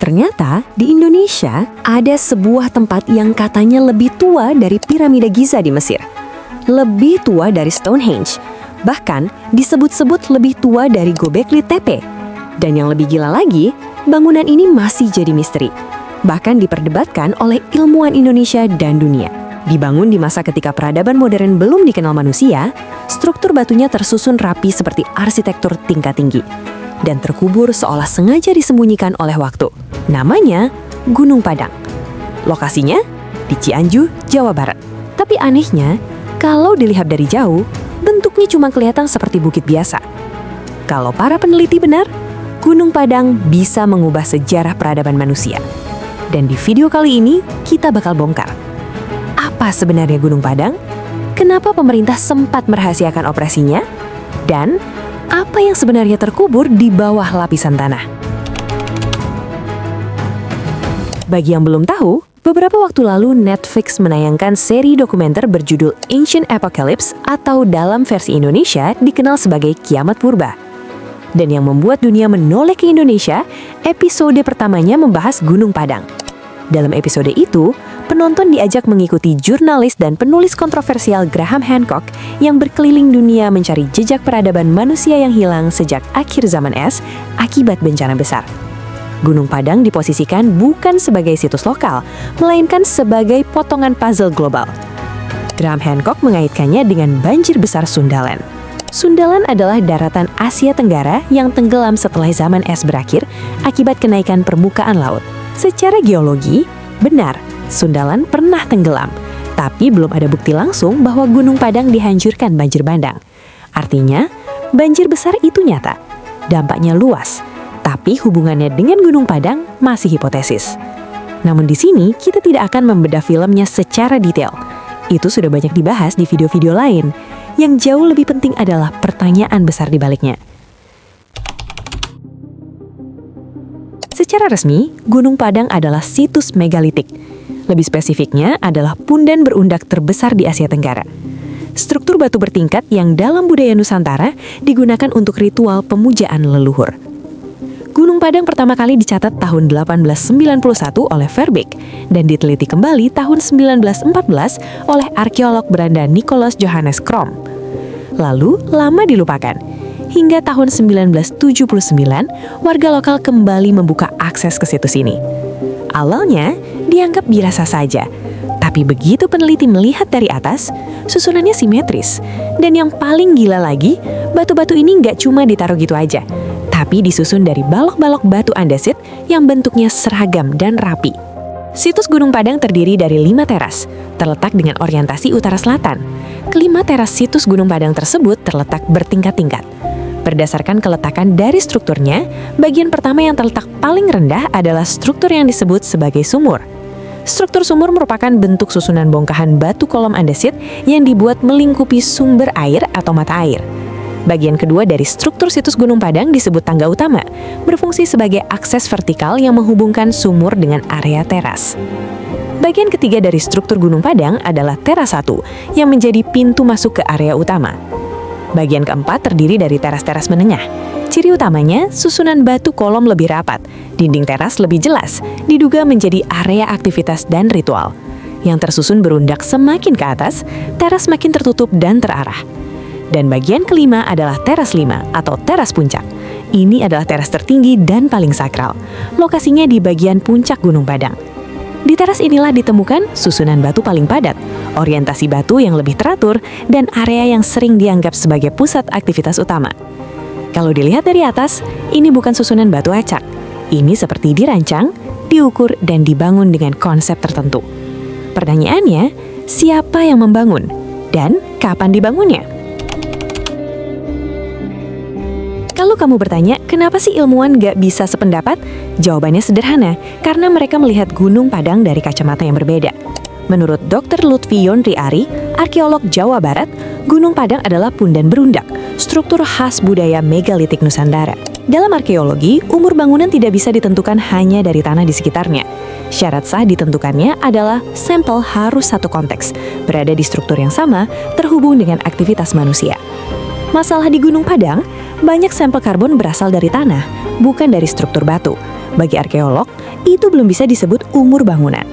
Ternyata di Indonesia ada sebuah tempat yang katanya lebih tua dari piramida Giza di Mesir. Lebih tua dari Stonehenge. Bahkan disebut-sebut lebih tua dari Göbekli Tepe. Dan yang lebih gila lagi, bangunan ini masih jadi misteri. Bahkan diperdebatkan oleh ilmuwan Indonesia dan dunia. Dibangun di masa ketika peradaban modern belum dikenal manusia, struktur batunya tersusun rapi seperti arsitektur tingkat tinggi. Dan terkubur seolah sengaja disembunyikan oleh waktu. Namanya Gunung Padang. Lokasinya di Cianjur, Jawa Barat. Tapi anehnya, kalau dilihat dari jauh, bentuknya cuma kelihatan seperti bukit biasa. Kalau para peneliti benar, Gunung Padang bisa mengubah sejarah peradaban manusia. Dan di video kali ini, kita bakal bongkar. Apa sebenarnya Gunung Padang? Kenapa pemerintah sempat merahasiakan operasinya? Dan apa yang sebenarnya terkubur di bawah lapisan tanah? Bagi yang belum tahu, beberapa waktu lalu Netflix menayangkan seri dokumenter berjudul Ancient Apocalypse atau dalam versi Indonesia dikenal sebagai Kiamat Purba. Dan yang membuat dunia menoleh ke Indonesia, episode pertamanya membahas Gunung Padang. Dalam episode itu, penonton diajak mengikuti jurnalis dan penulis kontroversial Graham Hancock yang berkeliling dunia mencari jejak peradaban manusia yang hilang sejak akhir zaman es akibat bencana besar. Gunung Padang diposisikan bukan sebagai situs lokal, melainkan sebagai potongan puzzle global. Graham Hancock mengaitkannya dengan banjir besar Sundaland. Sundaland adalah daratan Asia Tenggara yang tenggelam setelah zaman es berakhir akibat kenaikan permukaan laut. Secara geologi, benar, Sundaland pernah tenggelam, tapi belum ada bukti langsung bahwa Gunung Padang dihancurkan banjir bandang. Artinya, banjir besar itu nyata, dampaknya luas, tapi hubungannya dengan Gunung Padang masih hipotesis. Namun di sini, kita tidak akan membedah filmnya secara detail. Itu sudah banyak dibahas di video-video lain. Yang jauh lebih penting adalah pertanyaan besar di baliknya. Secara resmi, Gunung Padang adalah situs megalitik. Lebih spesifiknya adalah pundan berundak terbesar di Asia Tenggara. Struktur batu bertingkat yang dalam budaya Nusantara digunakan untuk ritual pemujaan leluhur. Gunung Padang pertama kali dicatat tahun 1891 oleh Verbeek dan diteliti kembali tahun 1914 oleh arkeolog Belanda Nicolaas Johannes Crom. Lalu, lama dilupakan. Hingga tahun 1979, warga lokal kembali membuka akses ke situs ini. Awalnya, dianggap biasa saja. Tapi begitu peneliti melihat dari atas, susunannya simetris. Dan yang paling gila lagi, batu-batu ini nggak cuma ditaruh gitu aja, tapi disusun dari balok-balok batu andesit yang bentuknya seragam dan rapi. Situs Gunung Padang terdiri dari 5 teras, terletak dengan orientasi utara-selatan. Kelima teras situs Gunung Padang tersebut terletak bertingkat-tingkat. Berdasarkan keletakan dari strukturnya, bagian pertama yang terletak paling rendah adalah struktur yang disebut sebagai sumur. Struktur sumur merupakan bentuk susunan bongkahan batu kolom andesit yang dibuat melingkupi sumber air atau mata air. Bagian kedua dari struktur situs Gunung Padang disebut tangga utama, berfungsi sebagai akses vertikal yang menghubungkan sumur dengan area teras. Bagian ketiga dari struktur Gunung Padang adalah teras 1, yang menjadi pintu masuk ke area utama. Bagian keempat terdiri dari teras-teras menengah. Ciri utamanya, susunan batu kolom lebih rapat, dinding teras lebih jelas, diduga menjadi area aktivitas dan ritual. Yang tersusun berundak semakin ke atas, teras makin tertutup dan terarah. Dan bagian kelima adalah teras 5 atau teras puncak. Ini adalah teras tertinggi dan paling sakral. Lokasinya di bagian puncak Gunung Padang. Di teras inilah ditemukan susunan batu paling padat, orientasi batu yang lebih teratur, dan area yang sering dianggap sebagai pusat aktivitas utama. Kalau dilihat dari atas, ini bukan susunan batu acak. Ini seperti dirancang, diukur, dan dibangun dengan konsep tertentu. Pertanyaannya, siapa yang membangun? Dan kapan dibangunnya? Kalau kamu bertanya, kenapa sih ilmuwan gak bisa sependapat? Jawabannya sederhana, karena mereka melihat Gunung Padang dari kacamata yang berbeda. Menurut Dr. Lutfi Yondri Ari, arkeolog Jawa Barat, Gunung Padang adalah pundan berundak, struktur khas budaya megalitik Nusantara. Dalam arkeologi, umur bangunan tidak bisa ditentukan hanya dari tanah di sekitarnya. Syarat sah ditentukannya adalah sampel harus satu konteks, berada di struktur yang sama, terhubung dengan aktivitas manusia. Masalah di Gunung Padang, banyak sampel karbon berasal dari tanah, bukan dari struktur batu. Bagi arkeolog, itu belum bisa disebut umur bangunan.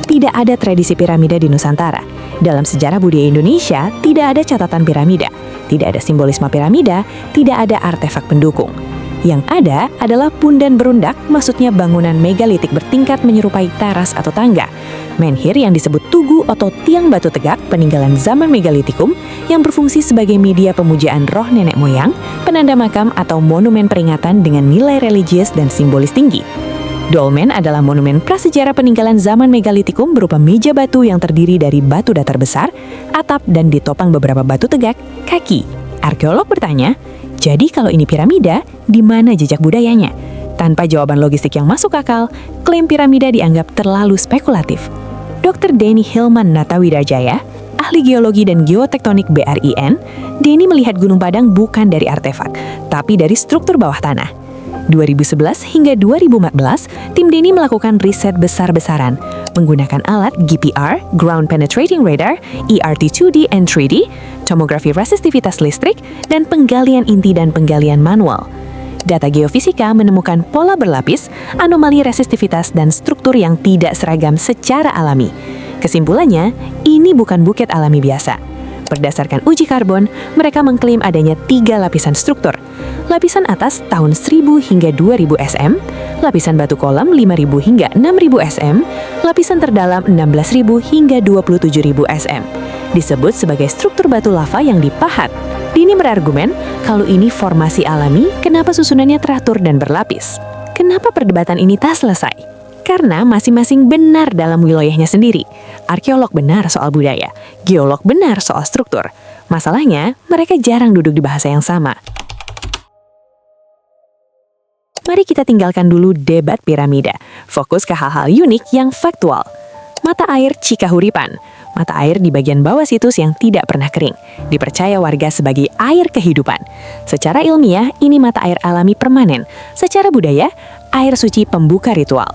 Tidak ada tradisi piramida di Nusantara. Dalam sejarah budaya Indonesia, tidak ada catatan piramida, tidak ada simbolisme piramida, tidak ada artefak pendukung. Yang ada adalah pundan berundak, maksudnya bangunan megalitik bertingkat menyerupai teras atau tangga. Menhir yang disebut tugu atau tiang batu tegak peninggalan zaman megalitikum yang berfungsi sebagai media pemujaan roh nenek moyang, penanda makam atau monumen peringatan dengan nilai religius dan simbolis tinggi. Dolmen adalah monumen prasejarah peninggalan zaman megalitikum berupa meja batu yang terdiri dari batu datar besar, atap dan ditopang beberapa batu tegak, kaki. Arkeolog bertanya, jadi kalau ini piramida, di mana jejak budayanya? Tanpa jawaban logistik yang masuk akal, klaim piramida dianggap terlalu spekulatif. Dr. Denny Hilman Natawidajaya, ahli geologi dan geotektonik BRIN, Denny melihat Gunung Padang bukan dari artefak, tapi dari struktur bawah tanah. 2011 hingga 2014, tim Denny melakukan riset besar-besaran, menggunakan alat GPR, Ground Penetrating Radar, ERT 2D and 3D, tomografi resistivitas listrik, dan penggalian inti dan penggalian manual. Data geofisika menemukan pola berlapis, anomali resistivitas, dan struktur yang tidak seragam secara alami. Kesimpulannya, ini bukan bukit alami biasa. Berdasarkan uji karbon, mereka mengklaim adanya 3 lapisan struktur. Lapisan atas tahun 1000 hingga 2000 SM, lapisan batu kolam 5000 hingga 6000 SM, lapisan terdalam 16000 hingga 27000 SM. Disebut sebagai struktur batu lava yang dipahat. Denny berargumen, kalau ini formasi alami, kenapa susunannya teratur dan berlapis? Kenapa perdebatan ini tak selesai? Karena masing-masing benar dalam wilayahnya sendiri. Arkeolog benar soal budaya, geolog benar soal struktur. Masalahnya, mereka jarang duduk di bahasa yang sama. Mari kita tinggalkan dulu debat piramida, fokus ke hal-hal unik yang faktual. Mata air Cikahuripan, mata air di bagian bawah situs yang tidak pernah kering, dipercaya warga sebagai air kehidupan. Secara ilmiah, ini mata air alami permanen. Secara budaya, air suci pembuka ritual.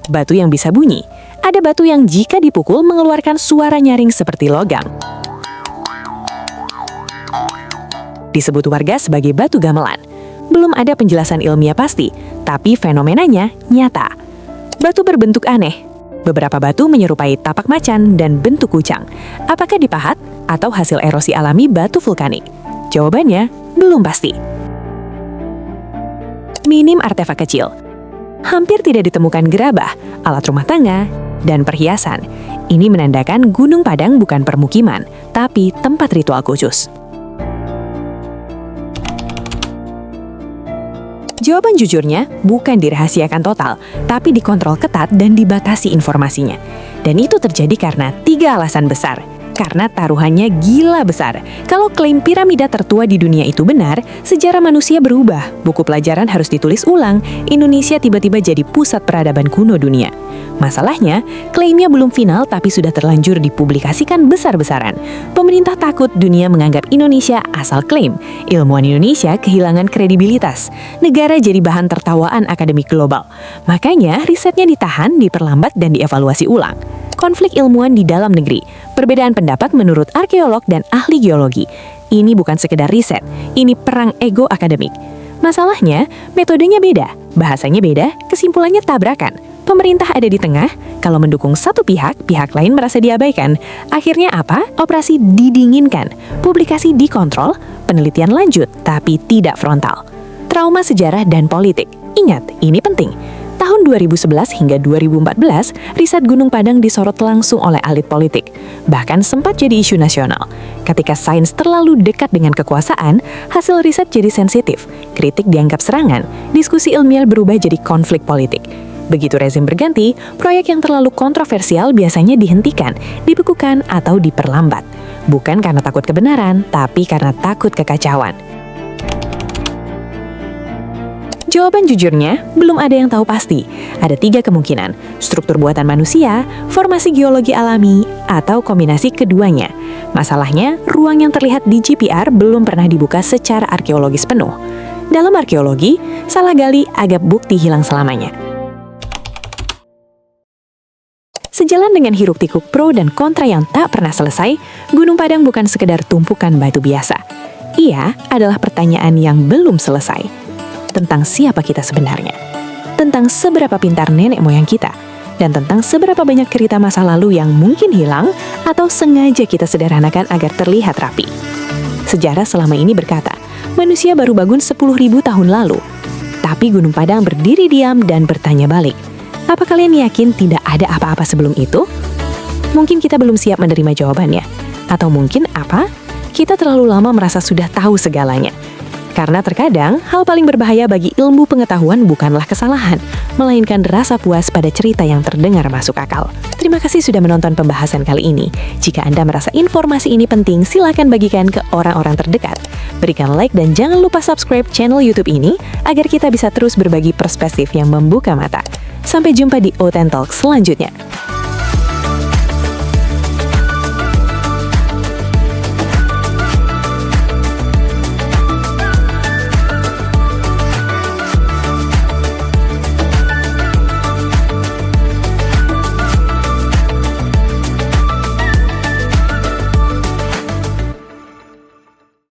Batu yang bisa bunyi, ada batu yang jika dipukul mengeluarkan suara nyaring seperti logam. Disebut warga sebagai batu gamelan. Belum ada penjelasan ilmiah pasti, tapi fenomenanya nyata. Batu berbentuk aneh. Beberapa batu menyerupai tapak macan dan bentuk kucang. Apakah dipahat atau hasil erosi alami batu vulkanik? Jawabannya belum pasti. Minim artefak kecil. Hampir tidak ditemukan gerabah, alat rumah tangga, dan perhiasan. Ini menandakan Gunung Padang bukan permukiman, tapi tempat ritual khusus. Jawaban jujurnya bukan dirahasiakan total, tapi dikontrol ketat dan dibatasi informasinya. Dan itu terjadi karena 3 alasan besar. Karena taruhannya gila besar. Kalau klaim piramida tertua di dunia itu benar, sejarah manusia berubah. Buku pelajaran harus ditulis ulang. Indonesia tiba-tiba jadi pusat peradaban kuno dunia. Masalahnya, klaimnya belum final tapi sudah terlanjur dipublikasikan besar-besaran. Pemerintah takut dunia menganggap Indonesia asal klaim. Ilmuwan Indonesia kehilangan kredibilitas. Negara jadi bahan tertawaan akademik global. Makanya risetnya ditahan, diperlambat, dan dievaluasi ulang. Konflik ilmuwan di dalam negeri, perbedaan pendapat menurut arkeolog dan ahli geologi. Ini bukan sekedar riset, ini perang ego akademik. Masalahnya, metodenya beda, bahasanya beda, kesimpulannya tabrakan. Pemerintah ada di tengah, kalau mendukung satu pihak, pihak lain merasa diabaikan. Akhirnya apa? Operasi didinginkan, publikasi dikontrol, penelitian lanjut, tapi tidak frontal. Trauma sejarah dan politik. Ingat, ini penting. Tahun 2011 hingga 2014, riset Gunung Padang disorot langsung oleh elit politik. Bahkan sempat jadi isu nasional. Ketika sains terlalu dekat dengan kekuasaan, hasil riset jadi sensitif, kritik dianggap serangan, diskusi ilmiah berubah jadi konflik politik. Begitu rezim berganti, proyek yang terlalu kontroversial biasanya dihentikan, dibekukan, atau diperlambat. Bukan karena takut kebenaran, tapi karena takut kekacauan. Jawaban jujurnya, belum ada yang tahu pasti. Ada 3 kemungkinan, struktur buatan manusia, formasi geologi alami, atau kombinasi keduanya. Masalahnya, ruang yang terlihat di GPR belum pernah dibuka secara arkeologis penuh. Dalam arkeologi, salah gali agak bukti hilang selamanya. Sejalan dengan hiruk-pikuk pro dan kontra yang tak pernah selesai, Gunung Padang bukan sekedar tumpukan batu biasa. Ia adalah pertanyaan yang belum selesai. Tentang siapa kita sebenarnya. tentang seberapa pintar nenek moyang kita, dan tentang seberapa banyak cerita masa lalu yang mungkin hilang atau sengaja kita sederhanakan agar terlihat rapi. Sejarah selama ini berkata, manusia baru bangun 10.000 tahun lalu. Tapi Gunung Padang berdiri diam dan bertanya balik, apa kalian yakin tidak ada apa-apa sebelum itu? Mungkin kita belum siap menerima jawabannya. Atau mungkin apa? Kita terlalu lama merasa sudah tahu segalanya. Karena terkadang, hal paling berbahaya bagi ilmu pengetahuan bukanlah kesalahan, melainkan rasa puas pada cerita yang terdengar masuk akal. Terima kasih sudah menonton pembahasan kali ini. Jika Anda merasa informasi ini penting, silakan bagikan ke orang-orang terdekat. Berikan like dan jangan lupa subscribe channel YouTube ini agar kita bisa terus berbagi perspektif yang membuka mata. Sampai jumpa di Oten Talk selanjutnya.